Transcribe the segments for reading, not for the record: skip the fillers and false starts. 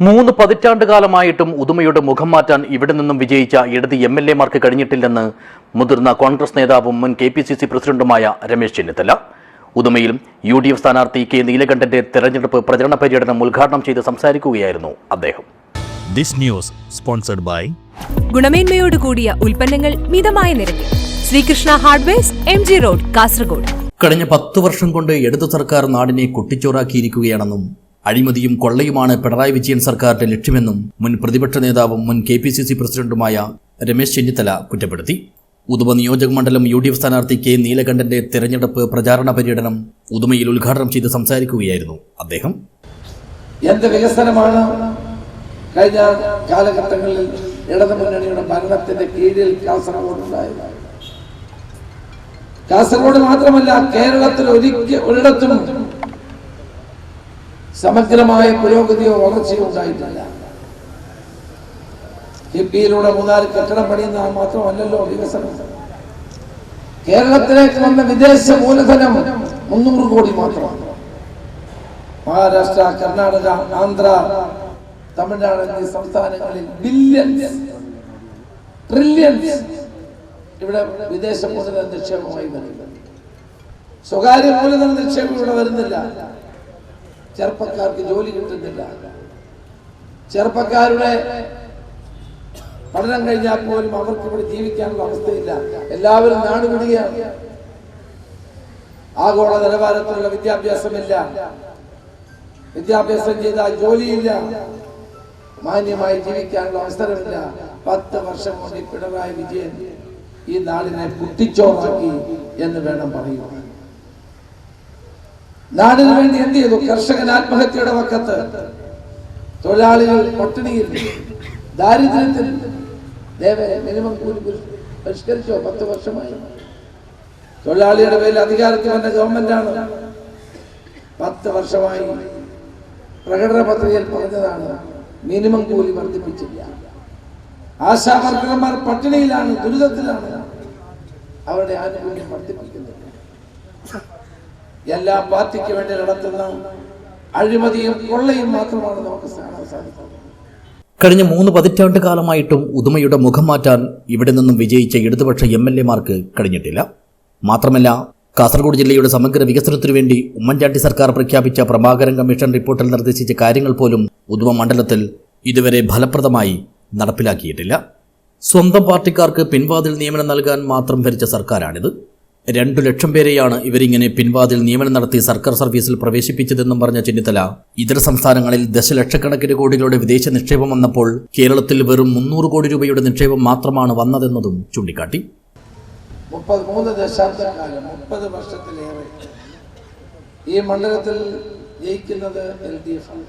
3 പതിറ്റാണ്ടുകാലമായിട്ടും ഉദുമയുടെ മുഖം മാറ്റാൻ ഇവിടെ നിന്നും വിജയിച്ച ഇടത് എംഎൽഎമാർക്ക് കഴിഞ്ഞിട്ടില്ലെന്ന് മുതിർന്ന കോൺഗ്രസ് നേതാവും മുൻ KPCC പ്രസിഡന്റുമായ രമേശ് ചെന്നിത്തല. ഉദുമയിലും UDF സ്ഥാനാർത്ഥി കെ നീലകണ്ഠന്റെ തെരഞ്ഞെടുപ്പ് പ്രചരണ പര്യടനം ഉദ്ഘാടനം ചെയ്ത് സംസാരിക്കുകയായിരുന്നു അദ്ദേഹം. ഗുണമേന്മയോട് കൂടിയ ഉൽപ്പന്നങ്ങൾ മിതമായ നിരക്കിൽ Sreekrishna hardwares MG road Kasaragod. കഴിഞ്ഞ 10 വർഷം കൊണ്ട് ഇടതു സർക്കാർ നാടിനെ കുട്ടിച്ചോറാക്കിയിരിക്കുകയാണെന്നും അഴിമതിയും കൊള്ളയുമാണ് പിണറായി വിജയൻ സർക്കാരിന്റെ ലക്ഷ്യമെന്നും മുൻ പ്രതിപക്ഷ നേതാവും മുൻ KPCC പ്രസിഡന്റുമായ രമേശ് ചെന്നിത്തല കുറ്റപ്പെടുത്തി. ഉദുമ നിയോജക മണ്ഡലം UDF സ്ഥാനാർത്ഥി കെ നീലകണ്ഠന്റെ തെരഞ്ഞെടുപ്പ് പ്രചാരണ പര്യടനം ഉദുമയിൽ ഉദ്ഘാടനം ചെയ്ത് സംസാരിക്കുകയായിരുന്നു അദ്ദേഹം. എന്ത് വികസനമാണ് കഴിഞ്ഞ കാലഘട്ടങ്ങളിൽ ഇടതുമുന്നണിയുടെ ഭരണത്തിന്റെ കീഴിൽ കാസർഗോഡുണ്ടായത്? കാസർഗോഡ് മാത്രമല്ല, കേരളത്തിൽ ഒരിടത്തും സമഗ്രമായ പുരോഗതിയോ വളർച്ചയോ ഉണ്ടായിട്ടില്ല. കിബിയിലൂടെ 3-4 കെട്ടിടം പണിയുന്ന മാത്രമല്ലല്ലോ വികസനം. കേരളത്തിലേക്ക് വന്ന വിദേശ മൂലധനം 300 കോടി മാത്രമാണ്. മഹാരാഷ്ട്ര, കർണാടക, ആന്ധ്ര, തമിഴ്നാട് എന്നീ സംസ്ഥാനങ്ങളിൽ ബില്യൺസ്, ട്രില്യൺസ് ഇവിടെ വിദേശ മൂലധന നിക്ഷേപമായി വരുന്നത്. സ്വകാര്യ മൂലധന നിക്ഷേപം ഇവിടെ വരുന്നില്ല. ചെറുപ്പക്കാർക്ക് ജോലി കിട്ടുന്നില്ല. ചെറുപ്പക്കാരുടെ പഠനം കഴിഞ്ഞാൽ പോലും അവർക്ക് ഇവിടെ ജീവിക്കാനുള്ള അവസ്ഥയില്ല. എല്ലാവരും നാടുവിടുകയാണ്. ആഗോള നിലവാരത്തിലുള്ള വിദ്യാഭ്യാസമില്ല. വിദ്യാഭ്യാസം ചെയ്താൽ ജോലിയില്ല. മാന്യമായി ജീവിക്കാനുള്ള അവസരമില്ല. 10 വർഷം കൊണ്ട് പിണറായി വിജയൻ ഈ നാടിനെ കുട്ടിച്ചോറാക്കി എന്ന് വേണം പറയുക. നാടിന് വേണ്ടി എന്ത് ചെയ്തു? കർഷകൻ ആത്മഹത്യയുടെ വക്കത്ത്, തൊഴിലാളികൾ പട്ടിണിയിൽ, ദാരിദ്ര്യത്തിൽ. മിനിമം കൂലി പരിഷ്കരിച്ചോ? 10 വർഷമായി. തൊഴിലാളിയുടെ പേരിൽ അധികാരത്തിൽ വന്ന ഗവൺമെന്റാണ്. 10 വർഷമായി പ്രകടന പത്രികയിൽ പറഞ്ഞതാണ് മിനിമം കൂലി വർദ്ധിപ്പിച്ചില്ല. ആശാ വർക്കർമാർ പട്ടിണിയിലാണ്, ദുരിതത്തിലാണ്. അവരുടെ ആനുകൂല്യം വർദ്ധിപ്പിക്കുന്നില്ല. എല്ലാ പാർട്ടിക്ക് വേണ്ടി നടത്തുന്ന അഴിമതിയും കൊള്ളയും മാത്രമാണ് നമുക്ക് കാണാൻ സാധിക്കുന്നത്. കഴിഞ്ഞ 3 പതിറ്റാണ്ട് കാലമായിട്ടും ഉദുമയുടെ മുഖം മാറ്റാൻ ഇവിടെ നിന്നും വിജയിച്ച ഇടതുപക്ഷ MLA-മാർക്ക് കഴിഞ്ഞിട്ടില്ല. മാത്രമല്ല, കാസർഗോഡ് ജില്ലയുടെ സമഗ്ര വികസനത്തിനു വേണ്ടി ഉമ്മൻചാണ്ടി സർക്കാർ പ്രഖ്യാപിച്ച പ്രഭാകരൻ കമ്മീഷൻ റിപ്പോർട്ടിൽ നിർദ്ദേശിച്ച കാര്യങ്ങൾ പോലും ഉദുമ മണ്ഡലത്തിൽ ഇതുവരെ ഫലപ്രദമായി നടപ്പിലാക്കിയിട്ടില്ല. സ്വന്തം പാർട്ടിക്കാർക്ക് പിൻവാതിൽ നിയമനം നൽകാൻ മാത്രം ഭരിച്ച സർക്കാരാണിത്. 2 ലക്ഷം പേരെയാണ് ഇവരിങ്ങനെ പിൻവാതിൽ നിയമനം നടത്തി സർക്കാർ സർവീസിൽ പ്രവേശിപ്പിച്ചതെന്നും പറഞ്ഞ ചെന്നിത്തല, ഇതര സംസ്ഥാനങ്ങളിൽ ദശലക്ഷക്കണക്കിന് കോടികളുടെ വിദേശ നിക്ഷേപം വന്നപ്പോൾ കേരളത്തിൽ വെറും 300 കോടി രൂപയുടെ നിക്ഷേപം മാത്രമാണ് വന്നതെന്നതും ചൂണ്ടിക്കാട്ടി. 33 ദശാബ്ദക്കാലം, 30 വർഷത്തിലേറെ ഈ മണ്ഡലത്തിൽ ജയിക്കുന്നത് LDF ആണ്.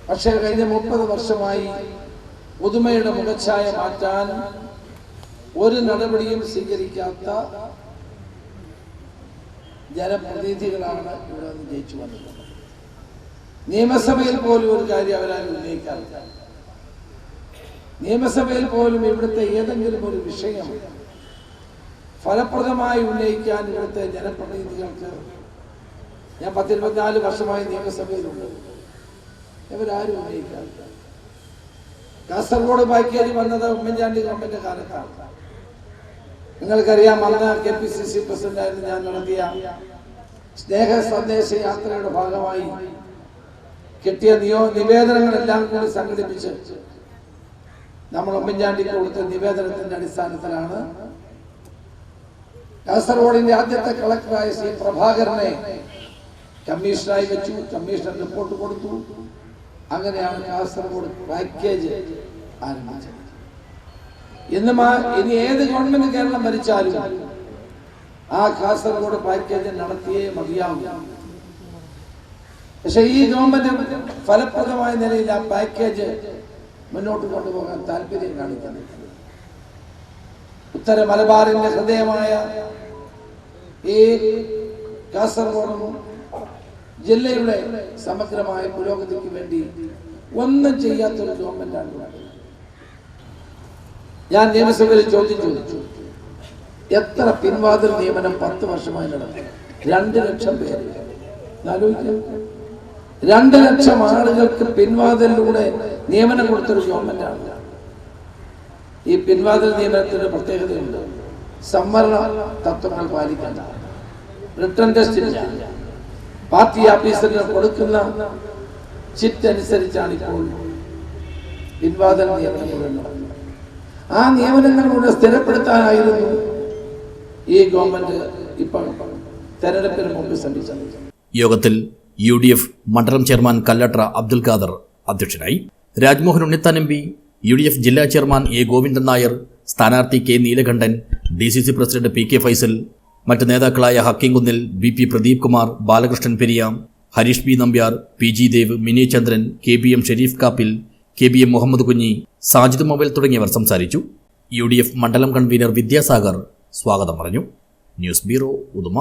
പക്ഷേ കഴിഞ്ഞ 30 വർഷമായി ഉദുമയുടെ മുഖച്ഛായ മാറ്റാൻ ഒരു നടപടിയും സ്വീകരിക്കാത്ത ജനപ്രതിനിധികളാണ് ഇവിടെ നിന്ന് ജയിച്ചു വന്നത്. നിയമസഭയിൽ പോലും ഒരു കാര്യം അവരാരും ഉന്നയിക്കാറില്ല. നിയമസഭയിൽ പോലും ഇവിടുത്തെ ഏതെങ്കിലും ഒരു വിഷയം ഫലപ്രദമായി ഉന്നയിക്കാൻ ഇവിടുത്തെ ജനപ്രതിനിധികൾക്ക്, ഞാൻ 10-24 വർഷമായി നിയമസഭയിലുണ്ട്, ഇവരാരും ഉന്നയിക്കാറില്ല. കാസർഗോഡ് പാക്കേജ് വന്നത് ഉമ്മൻചാണ്ടി ഗവൺമെന്റ് കാലത്താണ്. നിങ്ങൾക്കറിയാം, അന്ന് KPCC പ്രസിഡന്റായിരുന്നു ഞാൻ നടത്തിയ സ്നേഹ സന്ദേശ യാത്രയുടെ ഭാഗമായി കിട്ടിയ നിവേദനങ്ങളെല്ലാം കൂടി സംഘടിപ്പിച്ച് നമ്മൾ ഉമ്മൻചാണ്ടിക്ക് കൊടുത്ത നിവേദനത്തിന്റെ അടിസ്ഥാനത്തിലാണ് കാസർഗോഡിന്റെ ആദ്യത്തെ കളക്ടറായ ശ്രീ പ്രഭാകരനെ കമ്മീഷണറായി വെച്ചു. കമ്മീഷണർ റിപ്പോർട്ട് കൊടുത്തു. അങ്ങനെയാണ് കാസർഗോഡ് പാക്കേജ് ആരംഭിച്ചത്. ഇനി ഏത് ഗവൺമെന്റ് കേരളം ഭരിച്ചാലും ആ കാസർഗോഡ് പാക്കേജ് നടത്തിയേ മതിയാവും. പക്ഷെ ഈ ഗവൺമെന്റ് ഫലപ്രദമായ നിലയിൽ ആ പാക്കേജ് മുന്നോട്ട് കൊണ്ടുപോകാൻ താല്പര്യം കാണിക്കുന്നത്. ഉത്തര മലബാറിന്റെ ഹൃദയമായ ഈ കാസർഗോഡ് ജില്ലയുടെ സമഗ്രമായ പുരോഗതിക്ക് വേണ്ടി ഒന്നും ചെയ്യാത്തൊരു ഗവൺമെന്റാണ്. ഞാൻ നിയമസഭയിൽ ചോദ്യം ചോദിച്ചു, എത്ര പിൻവാതിൽ നിയമനം 10 വർഷമായി നടത്തി? 2 ലക്ഷം പേര്. ആലോചിക്കാം. 2 ലക്ഷം ആളുകൾക്ക് പിൻവാതിലൂടെ നിയമനം കൊടുത്തൊരു ഗവൺമെന്റാണ്. ഈ പിൻവാതിൽ നിയമനത്തിന് പ്രത്യേകതയുണ്ട്. സംവരണ തത്വങ്ങൾ പാലിക്കണ്ട, റിട്ടേൺ ടെസ്റ്റ് ഇല്ല, പാർട്ടി ഓഫീസറിന് കൊടുക്കുന്ന ചിറ്റ് അനുസരിച്ചാണ് ഇപ്പോൾ പിൻവാതിൽ നിയമനങ്ങൾ. ആ നിയമനങ്ങളിലൂടെ സ്ഥിരപ്പെടുത്താനായിരുന്നു ഈ ഗവൺമെന്റ് ഇപ്പോൾ തെരഞ്ഞെടുപ്പിന് മുമ്പ് ശ്രമിച്ചത്. യോഗത്തിൽ UDF മണ്ഡലം ചെയർമാൻ കല്ലട്ര അബ്ദുൽ ഖാദർ അധ്യക്ഷനായി. രാജ്മോഹൻ ഉണ്ണിത്താൻ MP, UDF ജില്ലാ ചെയർമാൻ A. ഗോവിന്ദൻ നായർ, സ്ഥാനാർത്ഥി K. Neelakantan, DCC president PK Faisal, മറ്റ് നേതാക്കളായ Hakkim Kunnil, BP Pradeep Kumar, Balakrishnan Periyam, Harish B. Nambiar, PG Dev, Mini Chandran, KBM Sherif Kappil, KBM Muhammad Kunhi, Sajid mobile തുടങ്ങിയവർ സംസാരിച്ചു. UDF മണ്ഡലം കൺവീനർ വിദ്യാസാഗർ സ്വാഗതം പറഞ്ഞു. News bureau, Uduma.